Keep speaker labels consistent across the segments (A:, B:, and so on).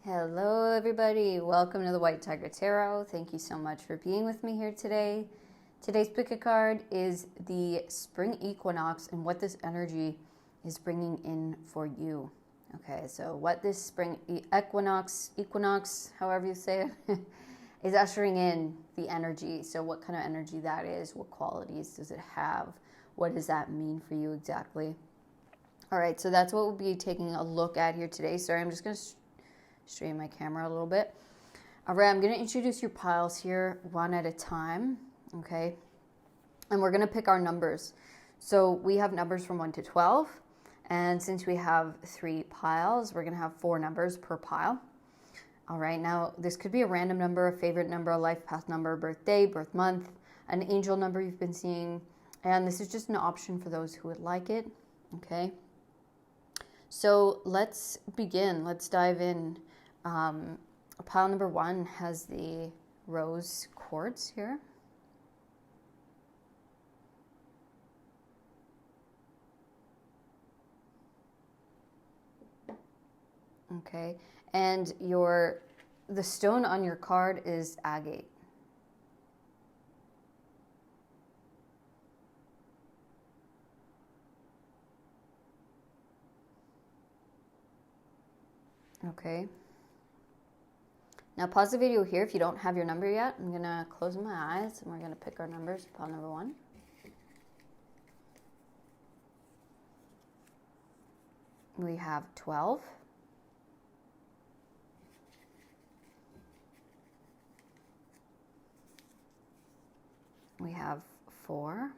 A: Hello everybody, welcome to the White Tiger Tarot. Thank you so much for being with me here today. Today's pick a card is the Spring Equinox and what this energy is bringing in for you. Okay, so what this Spring Equinox, however you say it, is ushering in the energy. So what kind of energy that is, what qualities does it have, what does that mean for you exactly? All right, so that's what we'll be taking a look at here today. Sorry, I'm just going to straighten my camera a little bit. All right, I'm going to introduce your piles here one at a time, okay? And we're going to pick our numbers. So we have numbers from 1 to 12. And since we have 3 piles, we're going to have 4 numbers per pile. All right, now this could be a random number, a favorite number, a life path number, birthday, birth month, an angel number you've been seeing. And this is just an option for those who would like it, okay? So let's begin. Let's dive in. Pile number 1 has the rose quartz here. Okay, and the stone on your card is agate. Okay. Now pause the video here if you don't have your number yet. I'm going to close my eyes and we're going to pick our numbers. Pile number 1. We have 12. We have 4.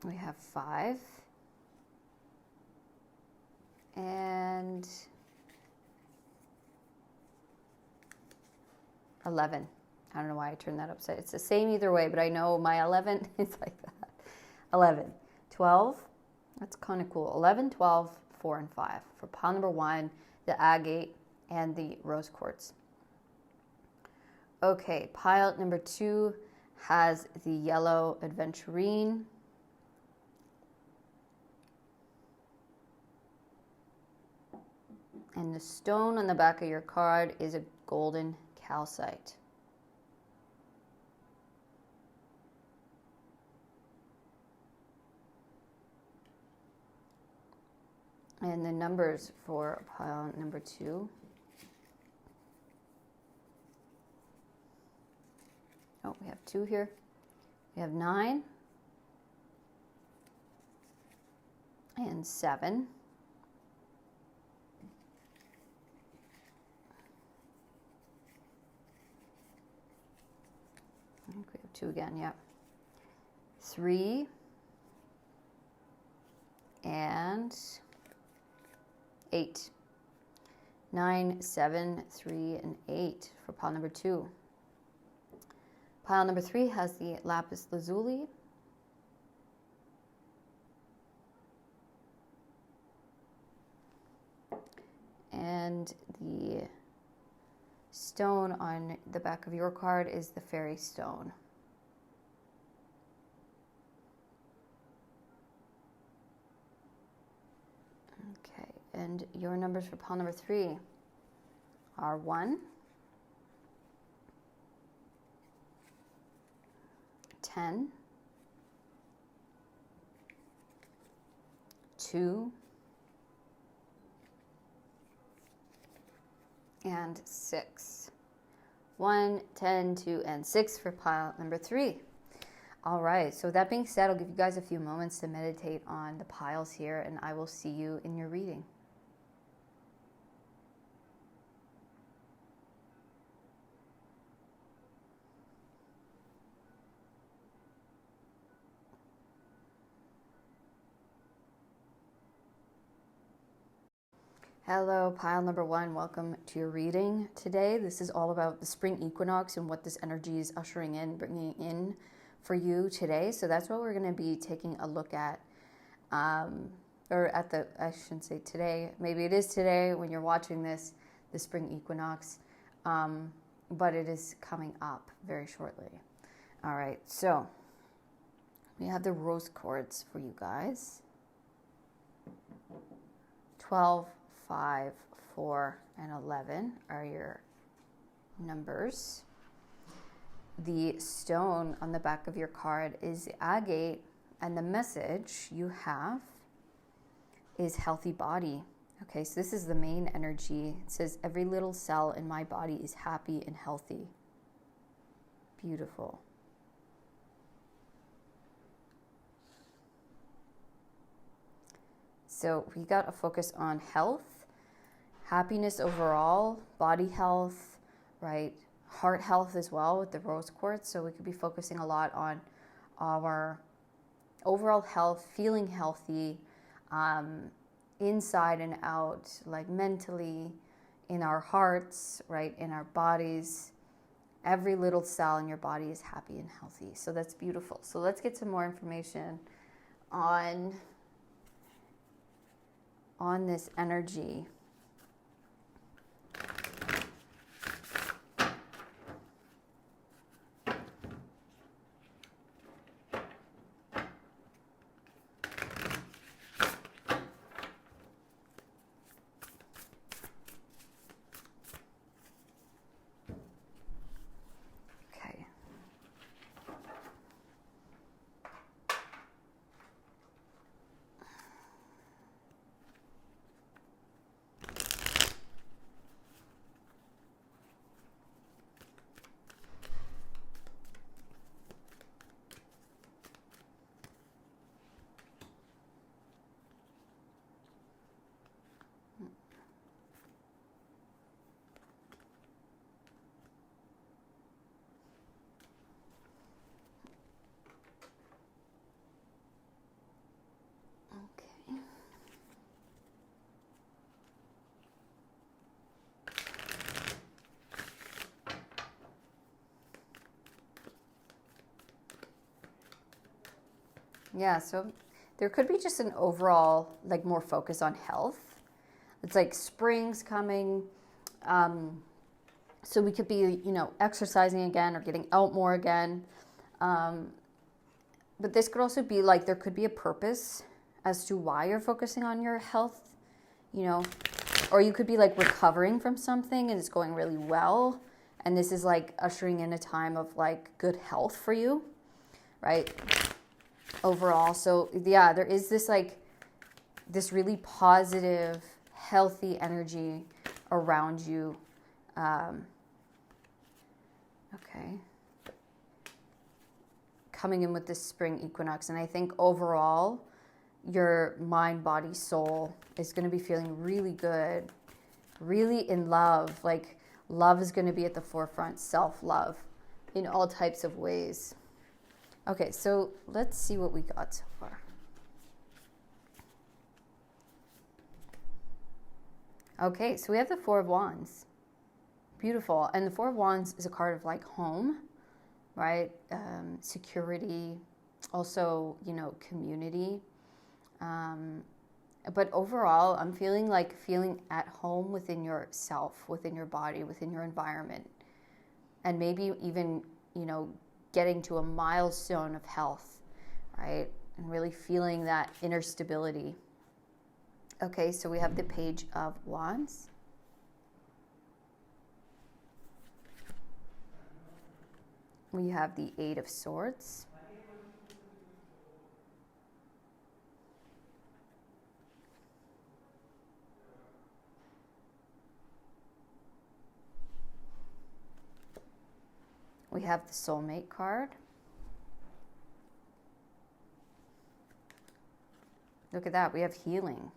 A: We have 5. And 11. I don't know why I turned that upside. It's the same either way, but I know my 11 is like that. 11, 12. That's kind of cool. 11, 12, 4, and 5. For pile number 1, the agate and the rose quartz. Okay, pile number 2 has the yellow aventurine. And the stone on the back of your card is a golden calcite. And the numbers for pile number 2. Oh, we have 2 here. We have 9 and 7. I think we have 2 again, yeah. 3 and 8. 9, 7, 3, and 8 for pile number 2. Pile number 3 has the lapis lazuli. And the stone on the back of your card is the fairy stone. Okay, and your numbers for pile number 3 are 1, 10, 2, and 6. 1, 10, 2, and 6 for pile number 3. All right, so that being said, I'll give you guys a few moments to meditate on the piles here, and I will see you in your reading. Hello, pile number 1. Welcome to your reading today. This is all about the spring equinox and what this energy is ushering in, bringing in for you today. So that's what we're going to be taking a look at. I shouldn't say today. Maybe it is today when you're watching this, the spring equinox. But it is coming up very shortly. All right, so We have the rose quartz for you guys. 12, 5, 4, and 11 are your numbers. The stone on the back of your card is the agate, and the message you have is healthy body. Okay, so this is the main energy. It says, every little cell in my body is happy and healthy. Beautiful. So we got a focus on health, happiness overall, body health, right? Heart health as well with the rose quartz. So we could be focusing a lot on our overall health, feeling healthy, inside and out, like mentally, in our hearts, right? In our bodies. Every little cell in your body is happy and healthy. So that's beautiful. So let's get some more information on this energy. Yeah, so there could be just an overall, like, more focus on health. It's like spring's coming. So we could be, exercising again or getting out more again. But this could also be like, there could be a purpose as to why you're focusing on your health, or you could be like recovering from something and it's going really well. And this is like ushering in a time of like good health for you, right? Overall. So yeah, there is this like this really positive, healthy energy around you. Okay. Coming in with this spring equinox. And I think overall, your mind, body, soul is going to be feeling really good, really in love. Like love is going to be at the forefront, self-love in all types of ways. Okay, so let's see what we got so far. Okay, so we have the Four of Wands. Beautiful. And the Four of Wands is a card of like home, right? Security, also, community. But overall, I'm feeling at home within yourself, within your body, within your environment. And maybe even, getting to a milestone of health, right? And really feeling that inner stability. Okay, so we have the Page of Wands. We have the Eight of Swords. We have the Soulmate card. Look at that. We have healing.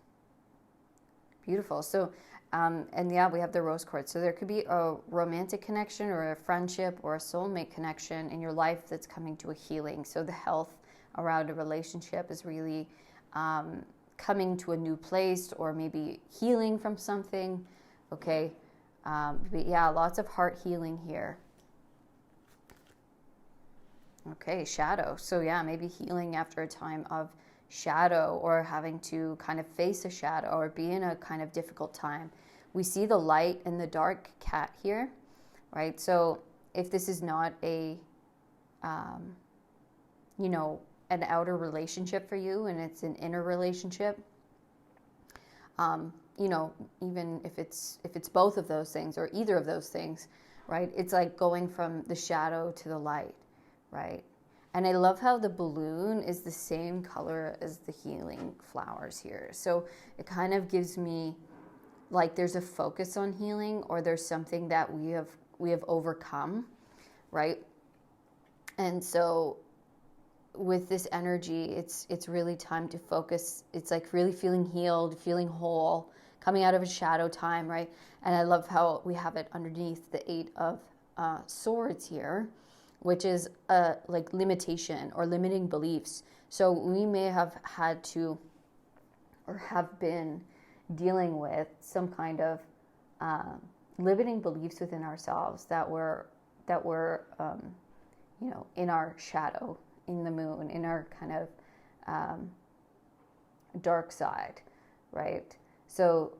A: Beautiful. So, and yeah, we have the Rose quartz. So there could be a romantic connection or a friendship or a soulmate connection in your life that's coming to a healing. So the health around a relationship is really coming to a new place or maybe healing from something. Okay. But yeah, lots of heart healing here. Okay, shadow. So yeah, maybe healing after a time of shadow or having to kind of face a shadow or be in a kind of difficult time. We see the light and the dark cat here, right? So if this is not a, an outer relationship for you and it's an inner relationship, you know, even if it's both of those things or either of those things, right? It's like going from the shadow to the light, right? And I love how the balloon is the same color as the healing flowers here. So it kind of gives me like there's a focus on healing, or there's something that we have overcome, right? And so with this energy, it's really time to focus. It's like really feeling healed, feeling whole, coming out of a shadow time, right? And I love how we have it underneath the 8 of Swords here, which is like limitation or limiting beliefs. So we may have had to, or have been dealing with some kind of limiting beliefs within ourselves that were you know, in our shadow, in the moon, in our kind of dark side, right? So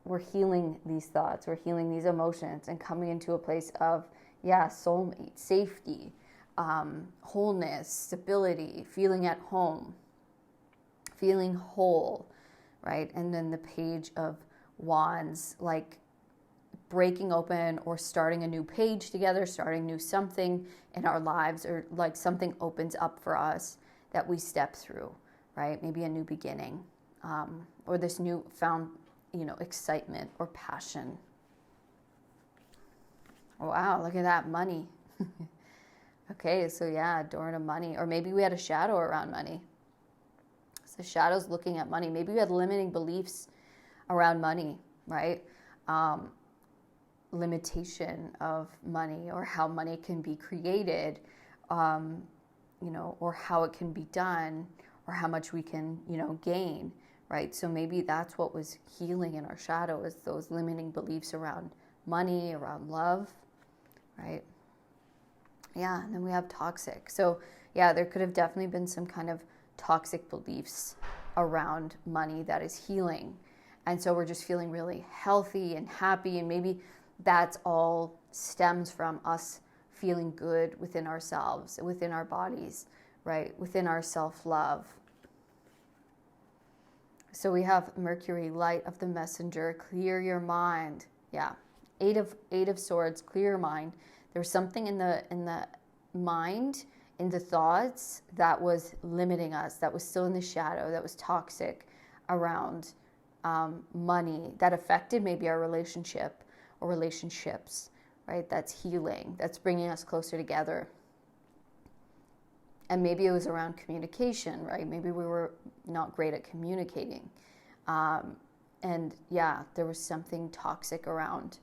A: we're healing these thoughts, we're healing these emotions, and coming into a place of, yeah, soulmate, safety, wholeness, stability, feeling at home, feeling whole, right? And then the Page of Wands, like breaking open or starting a new page together, starting new something in our lives, or like something opens up for us that we step through, right? Maybe a new beginning, or this new found, you know, excitement or passion. Wow, look at that, money. Okay, so yeah, door to money. Or maybe we had a shadow around money. So shadow's looking at money. Maybe we had limiting beliefs around money, right? Limitation of money, or how money can be created, you know, or how it can be done, or how much we can, you know, gain, right? So maybe that's what was healing in our shadow, is those limiting beliefs around money, around love, right? Yeah, and then we have toxic. So yeah, there could have definitely been some kind of toxic beliefs around money that is healing. And so we're just feeling really healthy and happy, and maybe that's all stems from us feeling good within ourselves, within our bodies, right? Within our self-love. So we have Mercury, light of the messenger, clear your mind. Yeah, eight of Swords, clear your mind. There's something in the mind, in the thoughts, that was limiting us, that was still in the shadow, that was toxic around money, that affected maybe our relationship or relationships, right? That's healing, that's bringing us closer together. And maybe it was around communication, right? Maybe we were not great at communicating. And yeah, there was something toxic around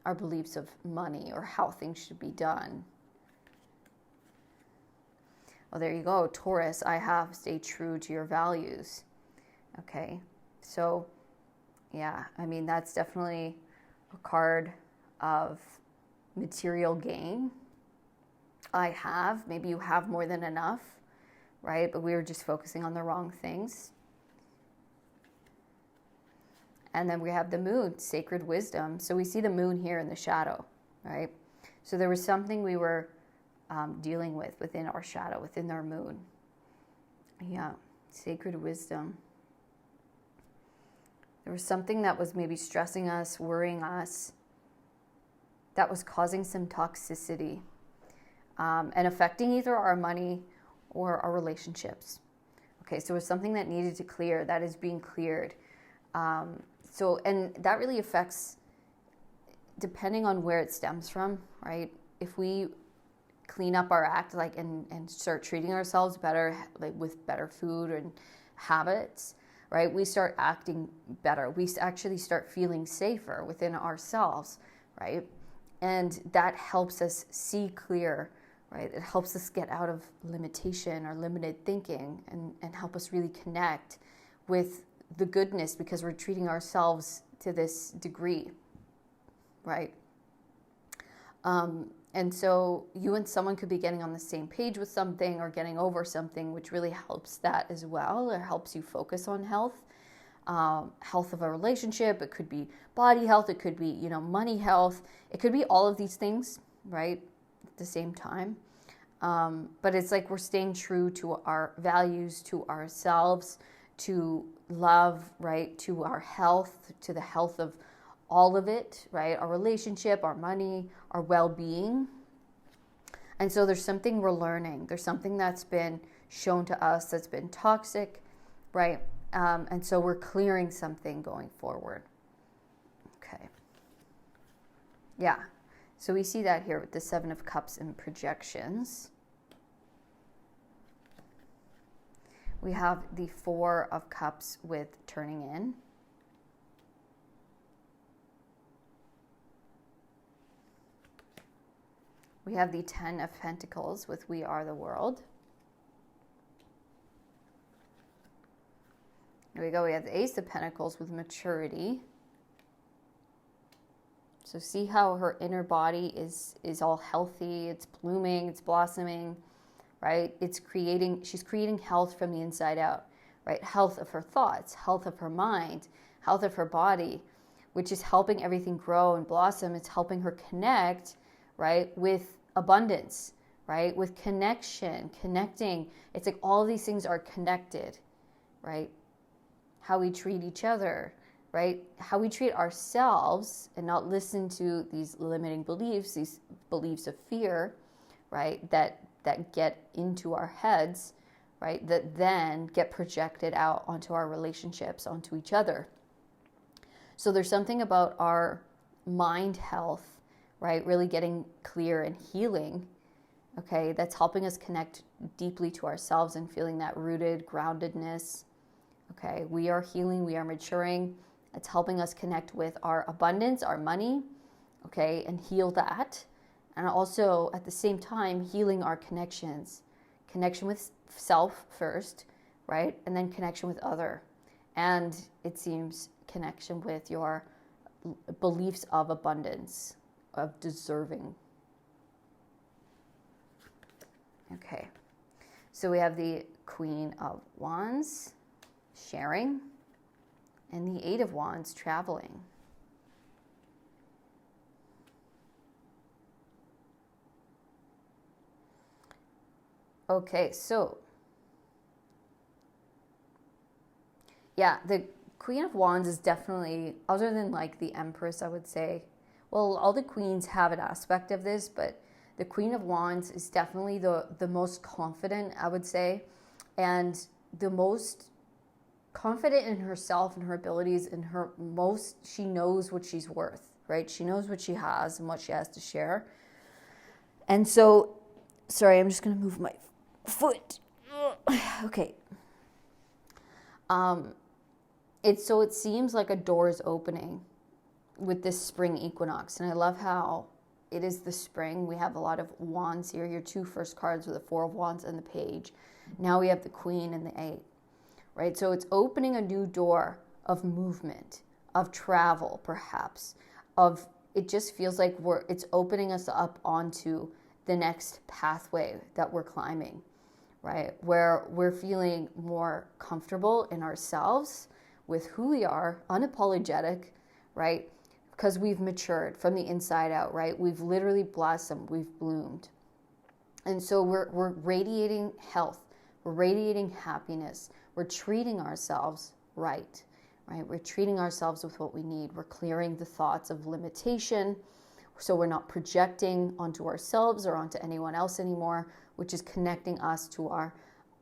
A: our beliefs of money or how things should be done. Well, there you go. Taurus, I have stay true to your values. Okay, so yeah, I mean, that's definitely a card of material gain. Maybe you have more than enough, right? But we were just focusing on the wrong things. And then we have the moon, sacred wisdom. So we see the moon here in the shadow, right? So there was something we were dealing with within our shadow, within our moon. Yeah, sacred wisdom. There was something that was maybe stressing us, worrying us, that was causing some toxicity, and affecting either our money or our relationships. Okay, so it was something that needed to clear, that is being cleared. And that really affects, depending on where it stems from, right? If we clean up our act, like, and start treating ourselves better, like with better food and habits, right? We start acting better. We actually start feeling safer within ourselves, right? And that helps us see clear, right? It helps us get out of limitation or limited thinking, and help us really connect with the goodness, because we're treating ourselves to this degree, right? And so you and someone could be getting on the same page with something, or getting over something, which really helps that as well. It helps you focus on health, health of a relationship. It could be body health. It could be, money health. It could be all of these things, right, at the same time. But it's like we're staying true to our values, to ourselves, to love, right? To our health, to the health of all of it, right? Our relationship, our money, our well-being. And so there's something we're learning. There's something that's been shown to us that's been toxic, right? And so we're clearing something going forward. Okay. Yeah. So we see that here with the Seven of Cups and projections. We have the Four of Cups with turning in. We have the Ten of Pentacles with We Are the World. There we go. We have the Ace of Pentacles with maturity. So see how her inner body is all healthy. It's blooming. It's blossoming, right? She's creating health from the inside out, right? Health of her thoughts, health of her mind, health of her body, which is helping everything grow and blossom. It's helping her connect, right, with abundance, right, with connecting. It's like all these things are connected, right? How we treat each other, right? How we treat ourselves and not listen to these limiting beliefs, these beliefs of fear, right, that get into our heads, right, that then get projected out onto our relationships, onto each other. So there's something about our mind health, right, really getting clear and healing, okay, that's helping us connect deeply to ourselves and feeling that rooted groundedness, okay. We are healing, we are maturing. It's helping us connect with our abundance, our money, okay, and heal that. And also, at the same time, healing our connections. Connection with self first, right? And then connection with other. And it seems connection with your beliefs of abundance, of deserving. Okay. So we have the Queen of Wands, sharing, and the Eight of Wands, traveling. Okay, so yeah, the Queen of Wands is definitely, other than like the Empress, I would say, well, all the queens have an aspect of this, but the Queen of Wands is definitely the most confident, I would say, and the most confident in herself and her abilities, and she knows what she's worth, right? She knows what she has and what she has to share. And so, sorry, I'm just going to move my foot. Okay. It seems like a door is opening with this spring equinox. And I love how it is the spring. We have a lot of wands here. Your two first cards are the Four of Wands and the Page. Now we have the Queen and the Eight, right? So it's opening a new door of movement, of travel, perhaps, it just feels like it's opening us up onto the next pathway that we're climbing, right? Where we're feeling more comfortable in ourselves with who we are, unapologetic, right? Because we've matured from the inside out, right? We've literally blossomed, we've bloomed. And so we're radiating health, we're radiating happiness, we're treating ourselves right? We're treating ourselves with what we need. We're clearing the thoughts of limitation, so we're not projecting onto ourselves or onto anyone else anymore, which is connecting us to our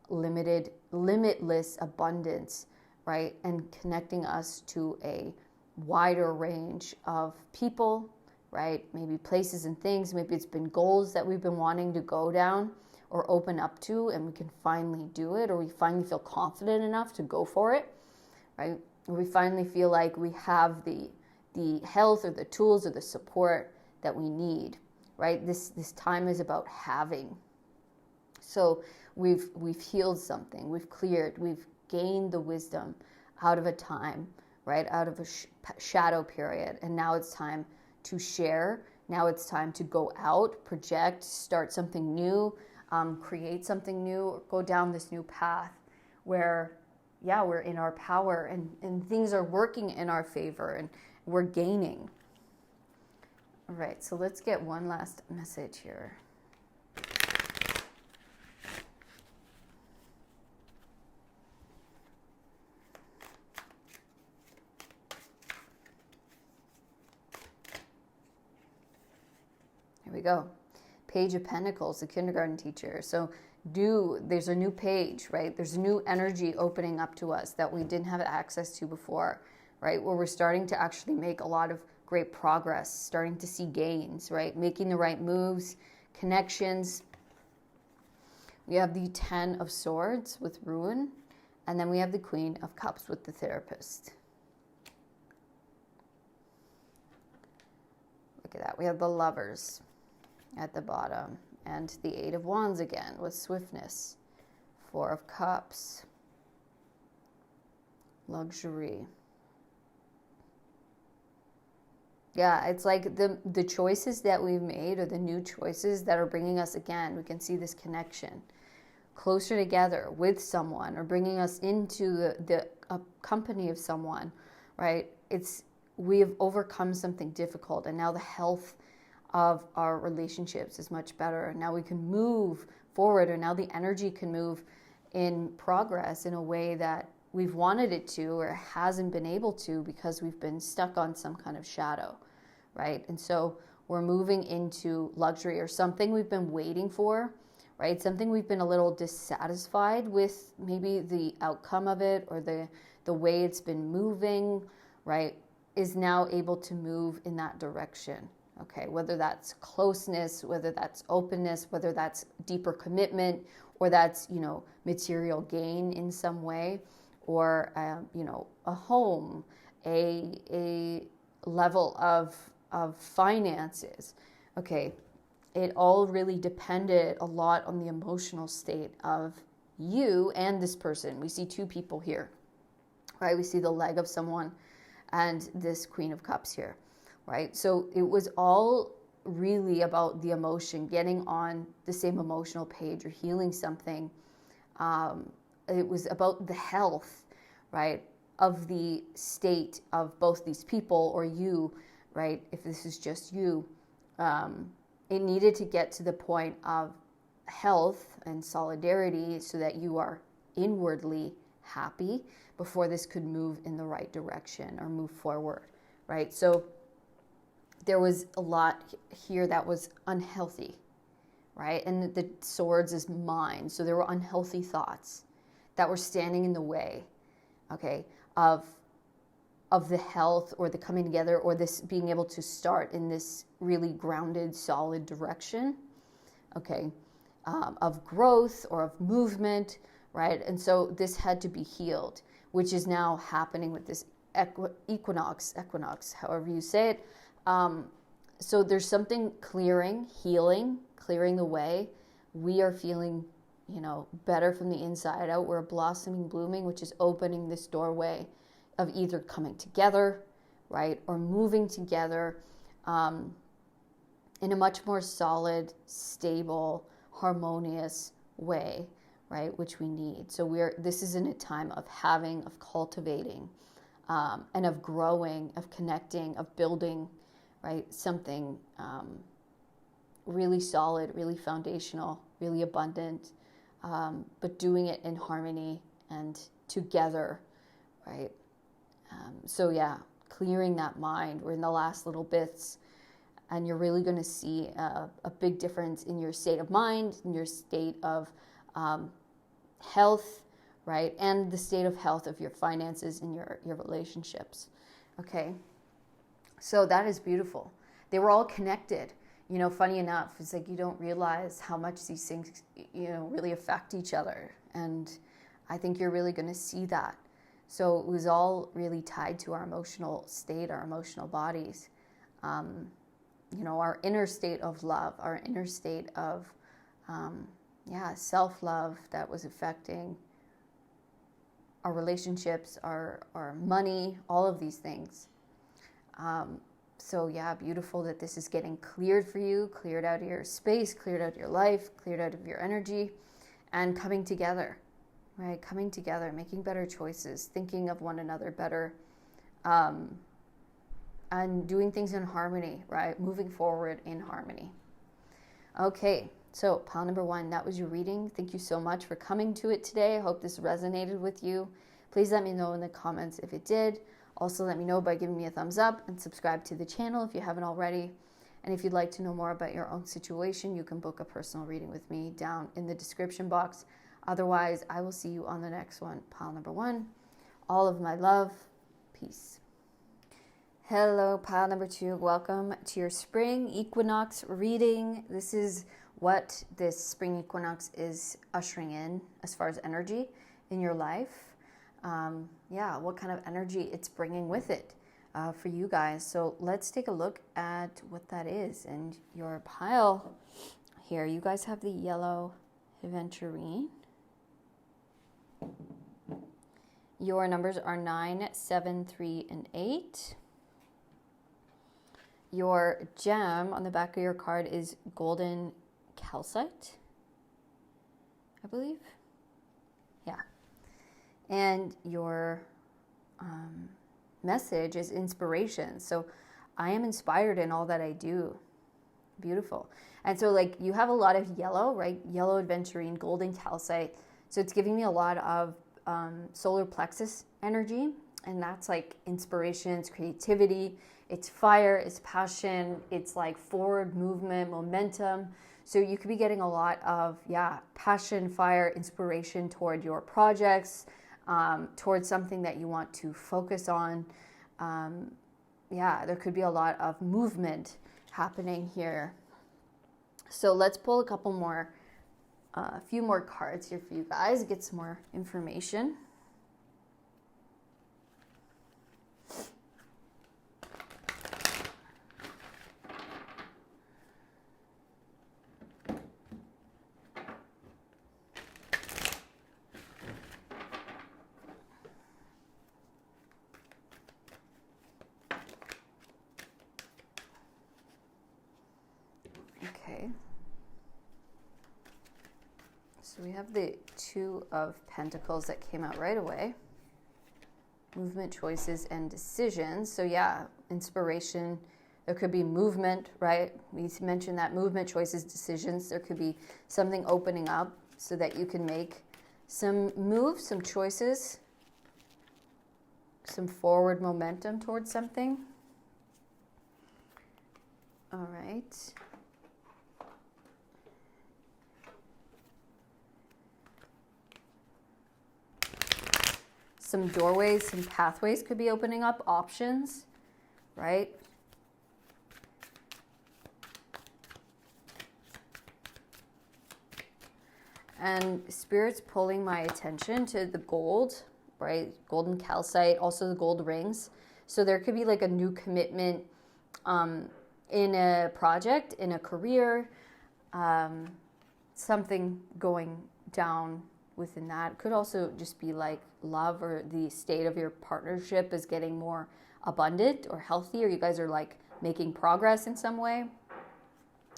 A: limitless abundance, right? And connecting us to a wider range of people, right? Maybe places and things. Maybe it's been goals that we've been wanting to go down or open up to, and we can finally do it, or we finally feel confident enough to go for it, right? Or we finally feel like we have the health or the tools or the support that we need, right? This time is about having. So we've healed something, we've cleared, we've gained the wisdom out of a time, right? Out of a shadow period. And now it's time to share. Now it's time to go out, project, start something new, create something new, go down this new path where, yeah, we're in our power and things are working in our favor and we're gaining. All right, so let's get one last message here. we go. Page of Pentacles, the kindergarten teacher. So there's a new page, right? There's a new energy opening up to us that we didn't have access to before, right? Where we're starting to actually make a lot of great progress, starting to see gains, right? Making the right moves, connections. We have the 10 of Swords with Ruin, and then we have the Queen of Cups with the Therapist. Look at that. We have the Lovers at the bottom, and the 8 of Wands again with Swiftness. 4 of Cups. Luxury. Yeah, it's like the choices that we've made, or the new choices that are bringing us, again, we can see this connection closer together with someone, or bringing us into the company of someone, right? We have overcome something difficult, and now the health of our relationships is much better. And now we can move forward, or now the energy can move in progress in a way that we've wanted it to, or hasn't been able to, because we've been stuck on some kind of shadow, right? And so we're moving into luxury, or something we've been waiting for, right? Something we've been a little dissatisfied with, maybe the outcome of it, or the way it's been moving, right, is now able to move in that direction. Okay, whether that's closeness, whether that's openness, whether that's deeper commitment, or that's, material gain in some way, or, a home, a level of finances. Okay, it all really depended a lot on the emotional state of you and this person. We see two people here, right? We see the leg of someone and this Queen of Cups here, right? So it was all really about the emotion, getting on the same emotional page, or healing something. It was about the health, right, of the state of both these people, or you, right? If this is just you, it needed to get to the point of health and solidarity, so that you are inwardly happy before this could move in the right direction, or move forward, right? So there was a lot here that was unhealthy, right? And the Swords is mind. So there were unhealthy thoughts that were standing in the way, okay, of the health, or the coming together, or this being able to start in this really grounded, solid direction, okay, of growth, or of movement, right? And so this had to be healed, which is now happening with this equinox, however you say it. So there's something clearing, healing, clearing the way. We are feeling, better from the inside out. We're blossoming, blooming, which is opening this doorway of either coming together, right, or moving together in a much more solid, stable, harmonious way, right, which we need. So this is in a time of having, of cultivating, and of growing, of connecting, of building, right, something really solid, really foundational, really abundant, but doing it in harmony and together, right? So yeah, clearing that mind. We're in the last little bits, and you're really going to see a big difference in your state of mind, in your state of health, right? And the state of health of your finances and your relationships. Okay. So that is beautiful. They were all connected. Funny enough, it's like you don't realize how much these things, really affect each other. And I think you're really going to see that. So it was all really tied to our emotional state, our emotional bodies. Our inner state of love, our inner state of, self-love that was affecting our relationships, our money, all of these things. So yeah, beautiful that this is getting cleared for you, cleared out of your space, cleared out of your life, cleared out of your energy, and coming together, right? Coming together, making better choices, thinking of one another better, and doing things in harmony, right? Moving forward in harmony. Okay, so pile number 1, that was your reading. Thank you so much for coming to it today. I hope this resonated with you. Please let me know in the comments if it did. Also, let me know by giving me a thumbs up and subscribe to the channel if you haven't already. And And if you'd like to know more about your own situation, you can book a personal reading with me down in the description box. Otherwise, I will see you on the next one. Pile number 1, all of my love, peace. Hello, pile number 2. Welcome to your spring equinox reading. This is what this spring equinox is ushering in as far as energy in your life. What kind of energy it's bringing with it for you guys. So let's take a look at what that is. And your pile here, you guys have the yellow aventurine. Your numbers are 9, 7, 3, and 8. Your gem on the back of your card is golden calcite, I believe. Yeah. And your message is inspiration. So I am inspired in all that I do. Beautiful. And so like you have a lot of yellow, right? Yellow aventurine, golden calcite. So it's giving me a lot of solar plexus energy. And that's like inspiration, it's creativity, it's fire, it's passion, it's like forward movement, momentum. So you could be getting a lot of, passion, fire, inspiration toward your projects, towards something that you want to focus on. There could be a lot of movement happening here. So let's pull a few more cards here for you guys, get some more information. Okay. So we have the 2 of Pentacles that came out right away. Movement, choices, and decisions. So inspiration. There could be movement, right? We mentioned that movement, choices, decisions. There could be something opening up so that you can make some moves, some choices, some forward momentum towards something. All right. Some doorways, some pathways could be opening up, options, right? And Spirit's pulling my attention to the gold, right? Golden calcite, also the gold rings. So there could be like a new commitment in a project, in a career, something going down within that. It could also just be like love, or the state of your partnership is getting more abundant or healthy, or you guys are like making progress in some way.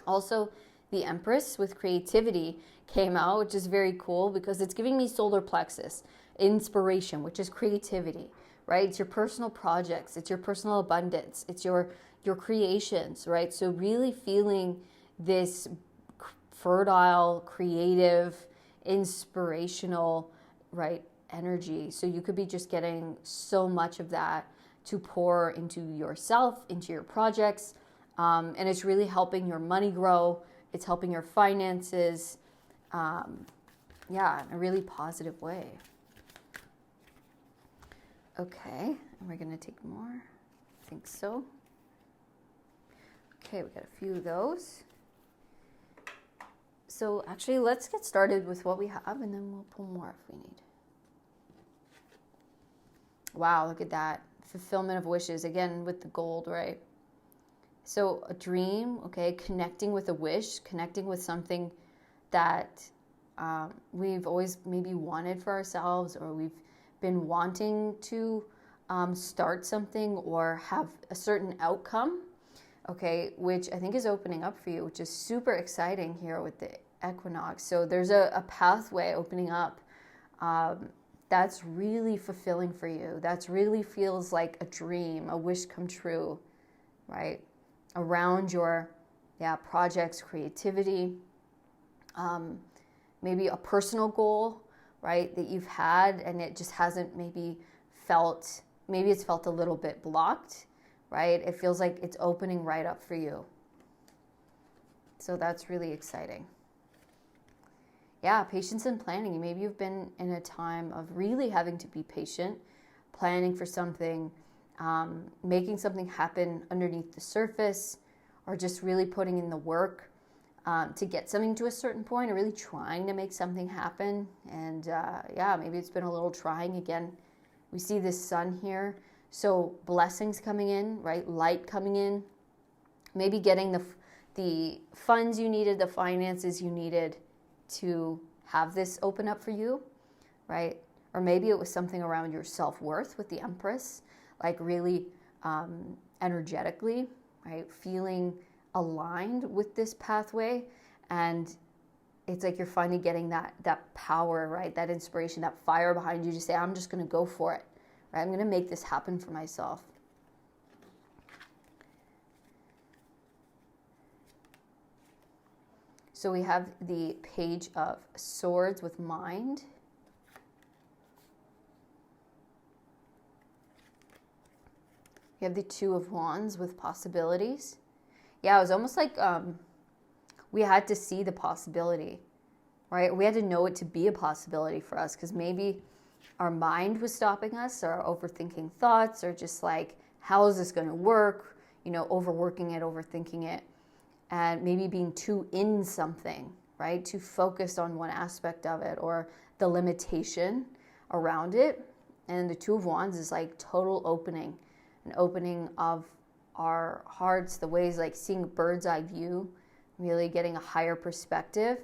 A: Also, the Empress with creativity came out, which is very cool because it's giving me solar plexus, inspiration, which is creativity, right? It's your personal projects, it's your personal abundance, it's your creations, right? So really feeling this fertile, creative, inspirational, right, energy. So you could be just getting so much of that to pour into yourself, into your projects, and it's really helping your money grow. It's helping your finances, in a really positive way. Okay, and we're gonna take more. I think so. Okay, we got a few of those. So actually, let's get started with what we have, and then we'll pull more if we need. Wow, look at that. Fulfillment of wishes, again with the gold, right? So a dream, okay, connecting with a wish, connecting with something that we've always maybe wanted for ourselves, or we've been wanting to start something or have a certain outcome, okay, which I think is opening up for you, which is super exciting here with the equinox. So there's a pathway opening up that's really fulfilling for you. That's really feels like a dream, a wish come true, right? Around your projects, creativity, maybe a personal goal, right, that you've had and it just hasn't maybe it's felt a little bit blocked, right? It feels like it's opening right up for you. So that's really exciting. Yeah, patience and planning. Maybe you've been in a time of really having to be patient, planning for something, making something happen underneath the surface, or just really putting in the work to get something to a certain point, or really trying to make something happen. And yeah, maybe it's been a little trying again. We see this sun here. So blessings coming in, right? Light coming in. Maybe getting the funds you needed, the finances you needed to have this open up for you, right? Or maybe it was something around your self-worth with the Empress, like really energetically, right? Feeling aligned with this pathway. And it's like you're finally getting that power, right? That inspiration, that fire behind you to say, I'm just going to go for it, right? I'm going to make this happen for myself. So we have the Page of Swords with Mind. We have the Two of Wands with Possibilities. Yeah, it was almost like we had to see the possibility, right? We had to know it to be a possibility for us, because maybe our mind was stopping us, or overthinking thoughts, or just like, how is this going to work? You know, overworking it, overthinking it. And maybe being too in something, right? Too focused on one aspect of it, or the limitation around it. And the Two of Wands is like total opening, an opening of our hearts, the ways, like seeing a bird's eye view, really getting a higher perspective,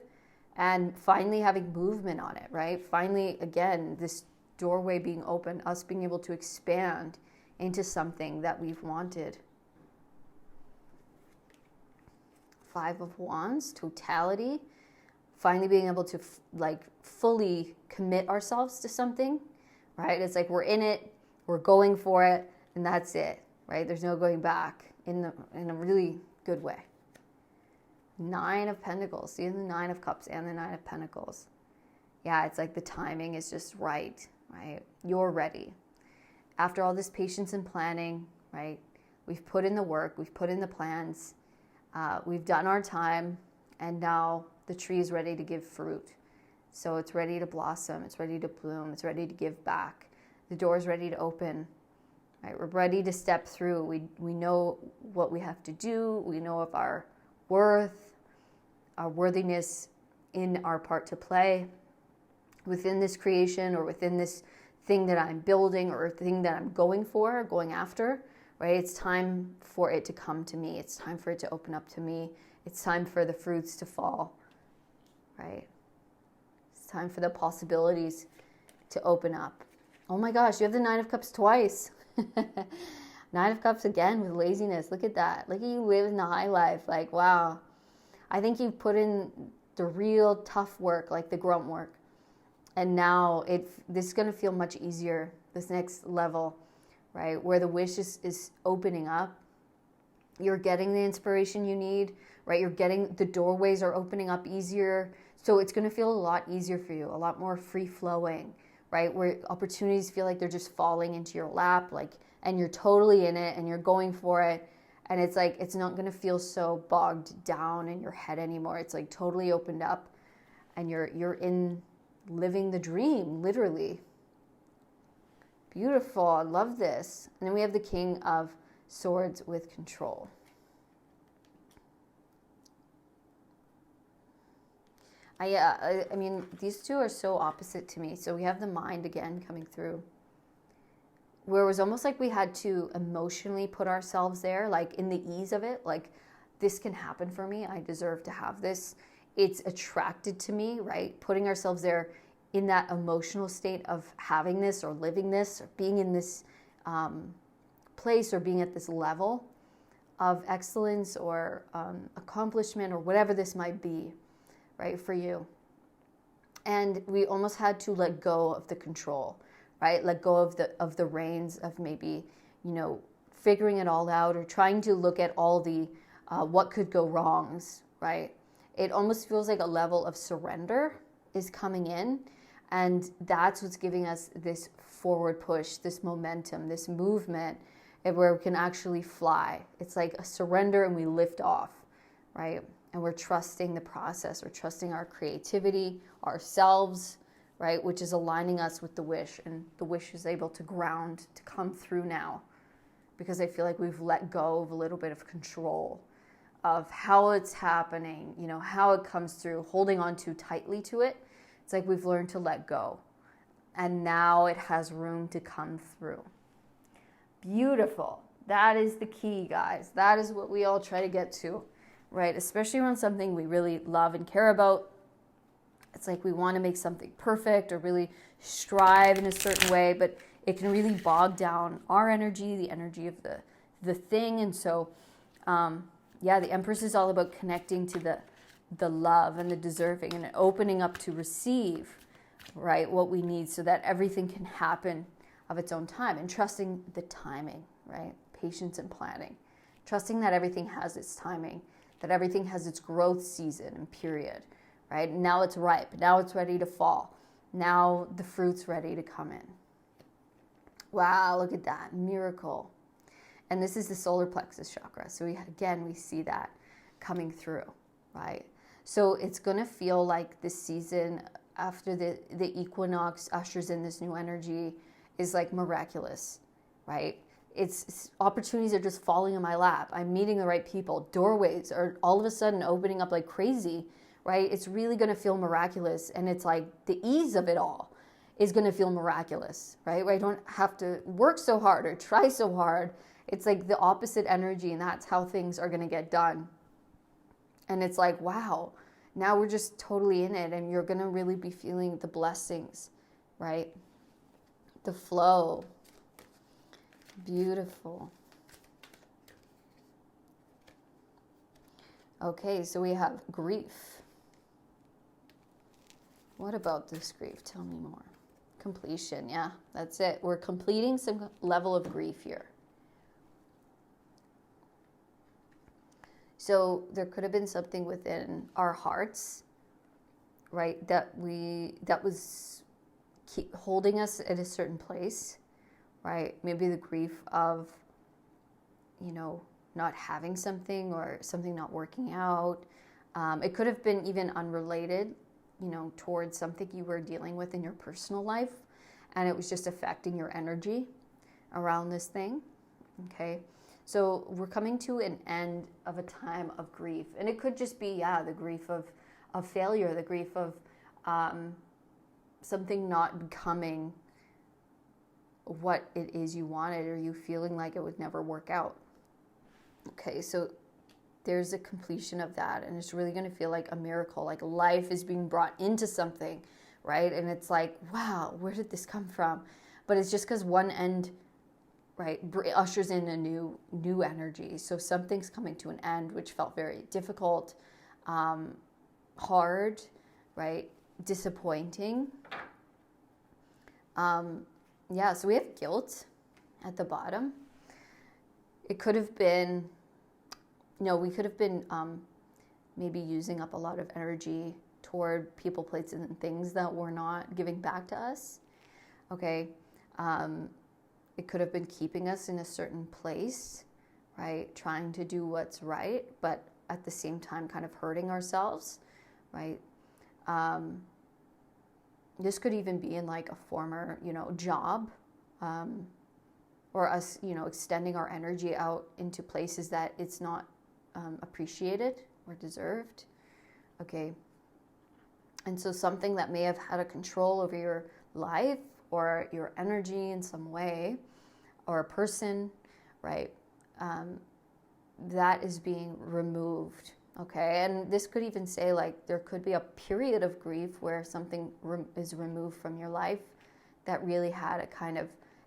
A: and finally having movement on it, right? Finally, again, this doorway being open, us being able to expand into something that we've wanted. Five of Wands, totality, finally being able to like fully commit ourselves to something, right? It's like we're in it, we're going for it, and that's it, right? There's no going back in a really good way. Nine of Pentacles, see the Nine of Cups and the Nine of Pentacles. Yeah, it's like the timing is just right? You're ready. After all this patience and planning, right? We've put in the work, we've put in the plans. We've done our time, and now the tree is ready to give fruit. So it's ready to blossom, it's ready to bloom, it's ready to give back. The door is ready to open, right? We're ready to step through. We know what we have to do. We know of our worth, our worthiness in our part to play within this creation, or within this thing that I'm building, or thing that I'm going for, going after. Right? It's time for it to come to me. It's time for it to open up to me. It's time for the fruits to fall, right? It's time for the possibilities to open up. Oh my gosh, you have the Nine of Cups twice. Nine of Cups again with laziness. Look at that. Look at you living the high life. Like, wow. I think you've put in the real tough work, like the grunt work. And now this is going to feel much easier, this next level. Right, where the wish is opening up. You're getting the inspiration you need, right? You're getting, the doorways are opening up easier. So it's going to feel a lot easier for you, a lot more free-flowing, right? Where opportunities feel like they're just falling into your lap, like, and you're totally in it, and you're going for it. And it's like, it's not going to feel so bogged down in your head anymore. It's like totally opened up, and you're in living the dream, literally. Beautiful. I love this. And then we have the King of Swords with Control. I mean, these two are so opposite to me. So we have the Mind again coming through, where it was almost like we had to emotionally put ourselves there, like in the ease of it, like this can happen for me. I deserve to have this. It's attracted to me, right? Putting ourselves there in that emotional state of having this, or living this, or being in this place, or being at this level of excellence, or accomplishment, or whatever this might be, right, for you. And we almost had to let go of the control, right? Let go of the reins of maybe, figuring it all out, or trying to look at all the what could go wrongs, right? It almost feels like a level of surrender is coming in. And that's what's giving us this forward push, this momentum, this movement, where we can actually fly. It's like a surrender and we lift off, right? and we're trusting the process. We're trusting our creativity, ourselves, right? Which is aligning us with the wish, and the wish is able to ground, to come through now, because I feel like we've let go of a little bit of control of how it's happening, you know, how it comes through, holding on too tightly to it. It's like we've learned to let go, and now it has room to come through. Beautiful. That is the key, guys. That is what we all try to get to, right? Especially around something we really love and care about. It's like we want to make something perfect or really strive in a certain way, but it can really bog down our energy, the energy of the thing. And so, the Empress is all about connecting to the love and the deserving and opening up to receive, right, what we need so that everything can happen of its own time, and trusting the timing, right? Patience and planning. Trusting that everything has its timing, that everything has its growth season and period, right? Now it's ripe. Now it's ready to fall. Now the fruit's ready to come in. Wow, look at that. Miracle. And this is the solar plexus chakra. So we see that coming through, right? So it's going to feel like this season after the equinox ushers in this new energy is like miraculous, right? It's opportunities are just falling in my lap. I'm meeting the right people. Doorways are all of a sudden opening up like crazy, right? It's really going to feel miraculous. And it's like the ease of it all is going to feel miraculous, right? Where I don't have to work so hard or try so hard. It's like the opposite energy, and that's how things are going to get done. And it's like, wow, now we're just totally in it, and you're going to really be feeling the blessings, right? The flow. Beautiful. Okay, so we have grief. What about this grief? Tell me more. Completion, yeah, that's it. We're completing some level of grief here. So there could have been something within our hearts, right, that was holding us at a certain place, right? Maybe the grief of, you know, not having something or something not working out. It could have been even unrelated, you know, towards something you were dealing with in your personal life, and it was just affecting your energy around this thing, okay? So we're coming to an end of a time of grief. And it could just be, the grief of failure, the grief of something not becoming what it is you wanted, or you feeling like it would never work out. Okay, so there's a completion of that. And it's really going to feel like a miracle, like life is being brought into something, right? And it's like, wow, where did this come from? But it's just because one end, right, ushers in a new energy. So something's coming to an end, which felt very difficult, hard, right, disappointing. So we have guilt at the bottom. It could have been, we could have been maybe using up a lot of energy toward people, places, and things that were not giving back to us. Okay. It could have been keeping us in a certain place, right? Trying to do what's right, but at the same time kind of hurting ourselves, right? This could even be in like a former, job, or us, extending our energy out into places that it's not appreciated or deserved, okay? And so something that may have had a control over your life or your energy in some way, or a person, right, that is being removed, okay? And this could even say, like, there could be a period of grief where something is removed from your life that really had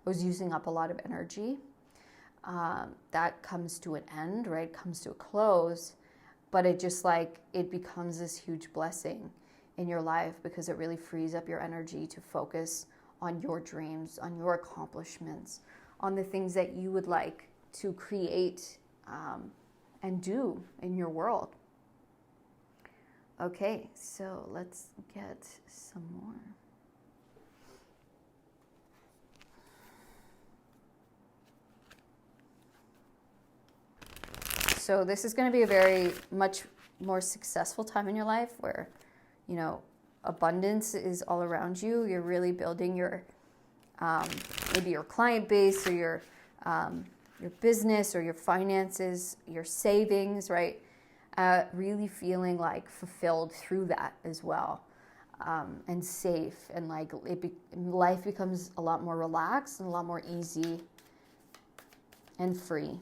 A: was using up a lot of energy. That comes to an end, right, comes to a close, but it becomes this huge blessing in your life because it really frees up your energy to focus on your dreams, on your accomplishments, on the things that you would like to create and do in your world. Okay, so let's get some more. So this is going to be a very much more successful time in your life where, abundance is all around you. You're really building your, maybe your client base or your business or your finances, your savings, right? Really feeling like fulfilled through that as well, and safe, and like life becomes a lot more relaxed and a lot more easy and free.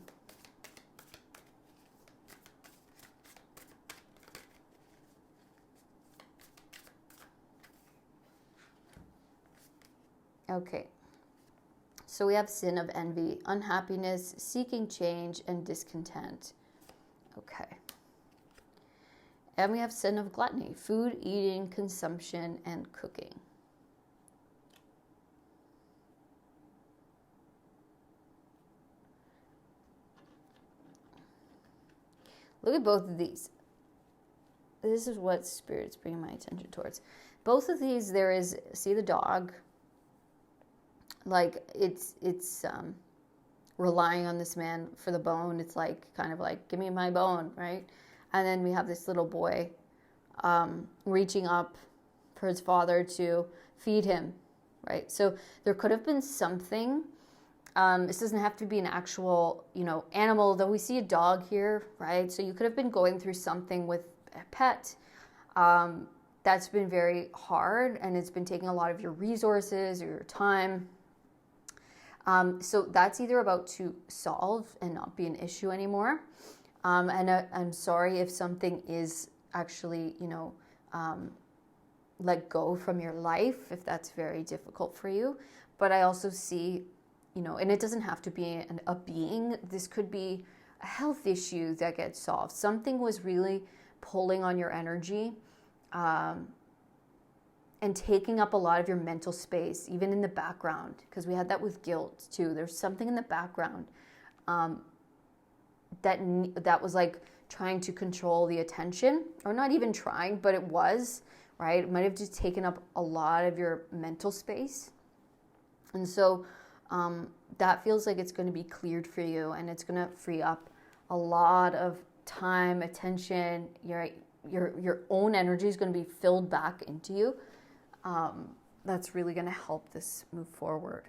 A: Okay. So we have sin of envy, unhappiness, seeking change, and discontent. Okay. And we have sin of gluttony, food, eating, consumption, and cooking. Look at both of these. This is what Spirit's bringing my attention towards. Both of these, there is, see the dog? Like it's relying on this man for the bone. It's like, kind of like, give me my bone, right? And then we have this little boy reaching up for his father to feed him, right? So there could have been something. This doesn't have to be an actual, animal, though we see a dog here, right? So you could have been going through something with a pet that's been very hard, and it's been taking a lot of your resources or your time. So that's either about to solve and not be an issue anymore. And I'm sorry if something is actually, let go from your life, if that's very difficult for you. But I also see, and it doesn't have to be a being. This could be a health issue that gets solved. Something was really pulling on your energy, and taking up a lot of your mental space, even in the background, because we had that with guilt too. There's something in the background that was like trying to control the attention, or not even trying, but it was, right? It might have just taken up a lot of your mental space. And so that feels like it's going to be cleared for you, and it's going to free up a lot of time, attention. Your own energy is going to be filled back into you. That's really going to help this move forward.